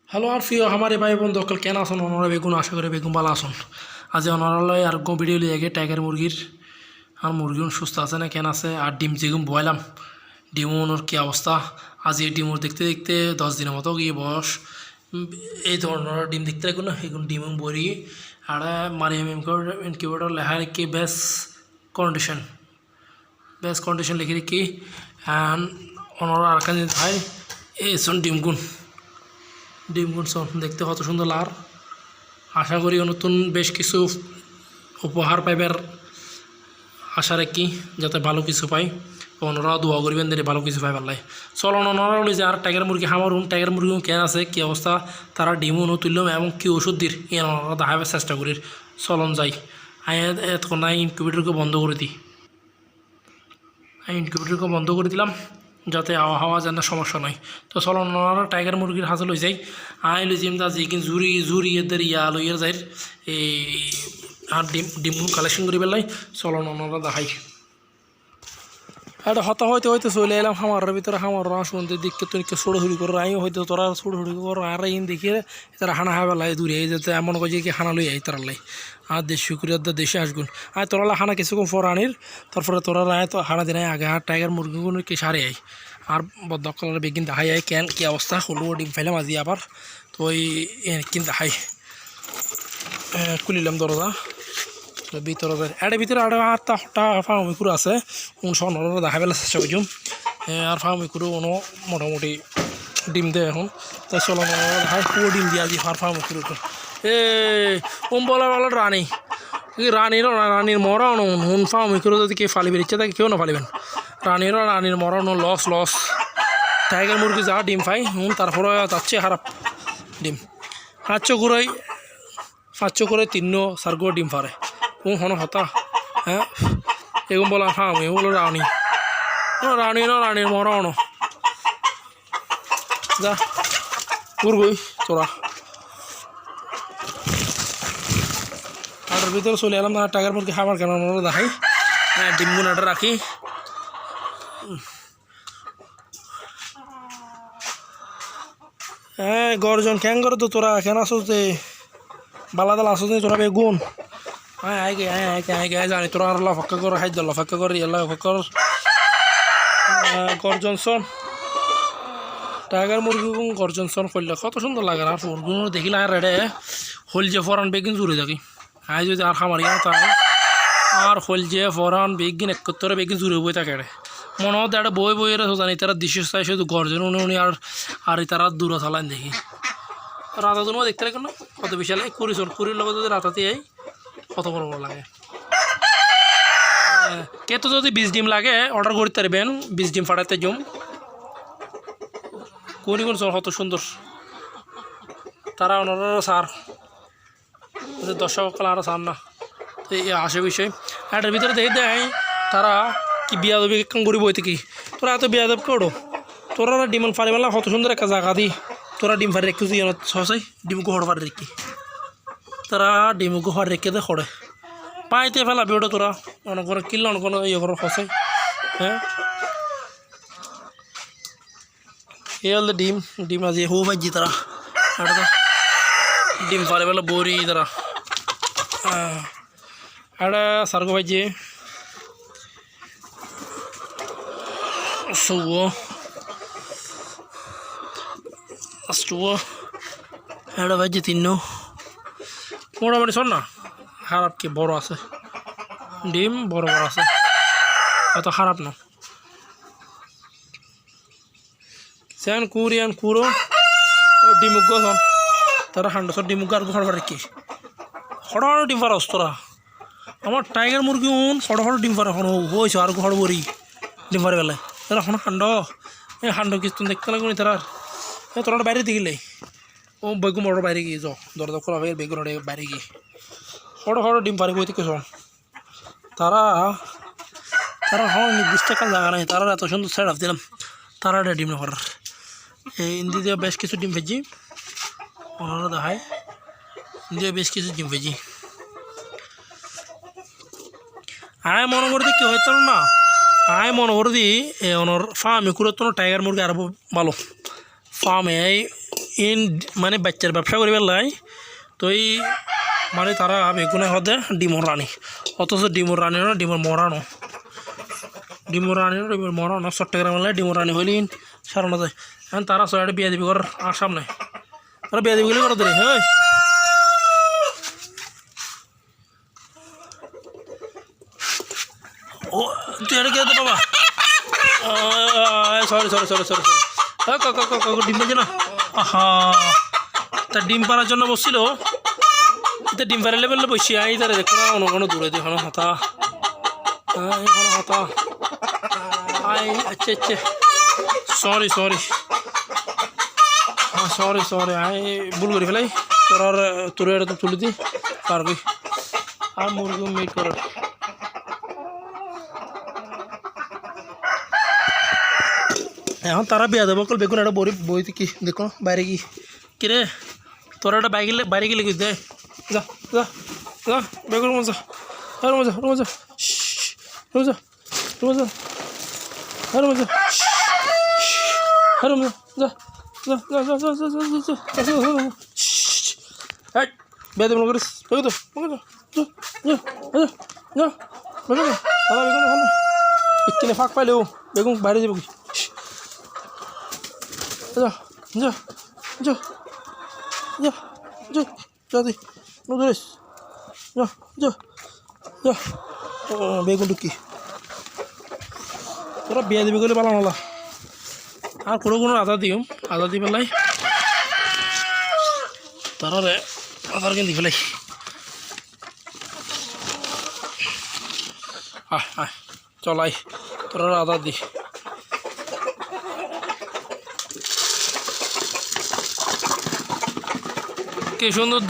hello আর প্রিয় আমার ভাই বন্ধু অকল কেন আসুন ওনারা বেগুন আশা করে বেগুন ভালো আসুন আজ ওনারালয় আর ভিডিও লিয়ে আগে টাইগার মুরগির আর মুরগি সুস্থ আছে না কেন আছে আর ডিম যেগুন বয়লাম ডিম ওর কী অবস্থা আজ এই ডিমুর দেখতে দেখতে 10 দিনের মতো গিয়ে বয়স এই ধরনের ডিম দেখতে রাখুন না এগুন ডিম বড়ি আর মারিয়াম ইনকিউবেটর লেখা রেখে বেস্ট কন্ডিশন লিখে রেখে ওনারা আর কাজ ভাই এই শোন ডিমগুন সন দেখতে কত সুন্দর লার আশা করি নতুন বেশ কিছু উপহার পাইবার আশা রাখি যাতে ভালো কিছু পাই ওনারা দোয়া করবেন দিলে ভালো কিছু পাইবার লাই চলন ওনারা যে আর টাইগার মুরগি হামারুন টাইগার মুরগি কেন আছে কী অবস্থা তারা ডিমও তুললাম এবং কী ওষুধ দির ওনারা দেখাবার চেষ্টা করি চলন যাই এতক্ষণ ইনকিউবেটরকে বন্ধ করে দিই ইনকিউবেটরকে বন্ধ করে দিলাম যাতে আবহাওয়া যেন সমস্যা নয় তো চলো ওনারা টাইগার মুরগির হাতে লই যাই লই যাই দা যেকিন জুরি এদের লইয়ার যাই এই আর ডিমগুলো কালেকশন করি পেলাই চলো ওনারা দেখাই এটা হতা হইতে হইতে চলে এলাম খামারের ভিতরে খামার শুনতে দিককে তো ছোড়াছুড়ি করে আমিও হয়তো তোরা ছোড়াছুড়ি কর আর ইন দেখিয়ে তারা হানা হাই বেলায় দূরে যাতে এমন করে কি হানা লই আই তার লাই আর দেশি কুড়িয়ার দেশে আসগুন আর তোরা হানা কিছুক্ষণ পর আনির তারপরে তোরা রায় তো হানা দিন আগে আর টাইগার মুরগিগুলো কি সারে আই আর বদকালের বেগিন দেখাই আয় কেন কী অবস্থা হলো ডিম ফাইলাম আজি আবার তো ওই কিন দেখাই খুলিলাম দরজা ভিতরে এটার ভিতরে আরো আটটা হটা ফার্মিকুর আছে সনর দেখা পেলে চেষ্টা করছুম আর ফার্মিকুরও কোনো মোটামুটি ডিম দেয় এখন তাই চলো দেখাই পুরো ডিম দিয়ে আজি ফার্মিকুর এ বলা রানী রানীর মরানো হুন ফার্মিকুর যদি কেউ ফালি বেরিচ্ছে তাকে কেউ না ফালিবেন রানীর মরানো লস টাইগার মুরগি যা ডিম পাই হুন তারপরে যাচ্ছে খারাপ ডিম 500 করে 3 ডিম পারে হন হতা হ্যাঁ এগুলো বলা ফার্ম এগুলো রানীর মরানো যা ঘুরবই তোরা আটার ভিতরে চলে এলাম না টাকার মুরগি খাবার কেন দেখাই হ্যাঁ ডিমগুলো এটা রাখি হ্যাঁ গর্জন ক্যাং করে তো তোরা কেন আসো যে বালাদাল আসো যে তোরা বেগুন হ্যাঁ আগে জানি তোরা আর লফাক্কা কর খাদ্য লফাক্কা কর লফাক্কা কর গর্জনসন টাইগার মুরগি গর্জনসন করলে কত সুন্দর লাগে আর ফোনগুলো দেখিলে আর রেডে হল যে ফরান বেগিন জুড়ে থাকি আই যদি আর খামারি তাই আর হল যে ফরান বেগিন একত্তরে বেগিন জুড়ে বই থাকে মনে হতো একটা বই রে জানি তারা দৃশ্য চাই শুধু গর্জন উনি আর তারা দূরে চালান দেখি রাতা দুনো দেখতে লাগে না কত বিশাল কুড়ির লগত যদি রাতাতে আই কত বড় লাগে কেতো যদি 20 ডিম লাগে অর্ডার করতে পারবেন 20 ডিম ফাটাতে জম কোন কত সুন্দর তারা ওনারা সার দর্শক আরও সার না তো এই আসে বিষয় এটার ভিতরে দেখে দেয় তারা কি বিয়া দেবে করি বইতে কি তোরা এত বিয়া দেব কেউ তোরা ডিম ফারি মেলা কত সুন্দর একটা জায়গা দি তোরা ডিম ফারি রেখে সসাই ডিমকে হড় ফারি রেখি তারা ডিমকে হড় রেখে দে খড়ে পাইতে ফেলাবি ওটা তোরা অনেক করে কিনলে অনেক কোনো ইয়ে করো খসাই হ্যাঁ এই হল ডিম আজি হো ভাইজি তারা এটা ডিম ফারে বেলা বড়ি তারা এটা সার্গো ভাইজি এটা ভাইজি 3 মোটামুটি শোন না খারাপ কি বড় আছে ডিম বড় আছে এত খারাপ না সেন কুরিয়ান কুরো ডিমুক গন তারা 100 ডিমুক আর ঘর রেখি হড় ডিম পারস তোরা আমার টাইগার মুরগি হড় ডিম পারে এখন হয়েছে আর ঘর বড়ি ডিম পারে বেলায় তারা এখন হান্ড কিছু দেখতে লাগবে তারা তোরা বাইরে দেখিলে ও বেগুন বড় বাইরে গিয়ে যাও দরজা খোলা হয়ে বেগুন বাইরে গিয়ে হড় ডিম পারে বই থেকে শোন তারা হয় নির্দিষ্ট একটা জায়গা নেই তারা এত সুন্দর সাইড আপ দিলাম তারা ডিম না করার এই ইন্দি দিয়ে বেশ কিছু ডিম ভেজি ওনারা দেখায় দিয়ে বেশ কিছু ডিম ভেজি আয় মনে করে কি হয়তো না আয় মনে করে দি ওনার ফার্মে করে তো টাইগার মুরগি আরো ভালো ফার্মে ইন মানে বাচ্চার ব্যবসা করি পেলাই তো এই মানে তারা বেগুনে হদে ডিমর রানী অথচ ডিমর রানী না ডিমর মরানো ডিমর মরানো চট্টগ্রাম ডিমর রানী হইলে সারানো যায় এখন তারা ছয়টা বিয়া দিবি কর আর সামনে তারা বিয়া দিবি গেলে করো দেরি হ্যাঁ ও তুই এটা কে বাবা সরি ডিম পেয়েছে না আহা তা ডিম পাড়ার জন্য বসছিল এটা ডিম পাড়ার লেভেলে বসি আই তারা দেখো না অন্য কোনো দূরে দেখো হতা এখনো হতা আই আচ্ছা সরি আই ভুল করে ফেলাই তোর এটা তো তুলে দি পারবি আর মুরগি মিট করার এখন তারা বিয়া দেবো কল বেগুন একটা বইতে কি দেখো বাইরে কি কিরে তোরা একটা বাইরে গেলে কি দে যা বেগুন মজা বিয়া দেবো করিস বেগুন ফাঁক পাইলেও বেগুন বাইরে যাবো কি বেগুন কি তোরা বিয়া দিবি গেলে পালা নলা আর কোনো আদা দি পেলাই তারা আদার কেন দি পেলাই চলাই তোরা আদা দি কি সুন্দর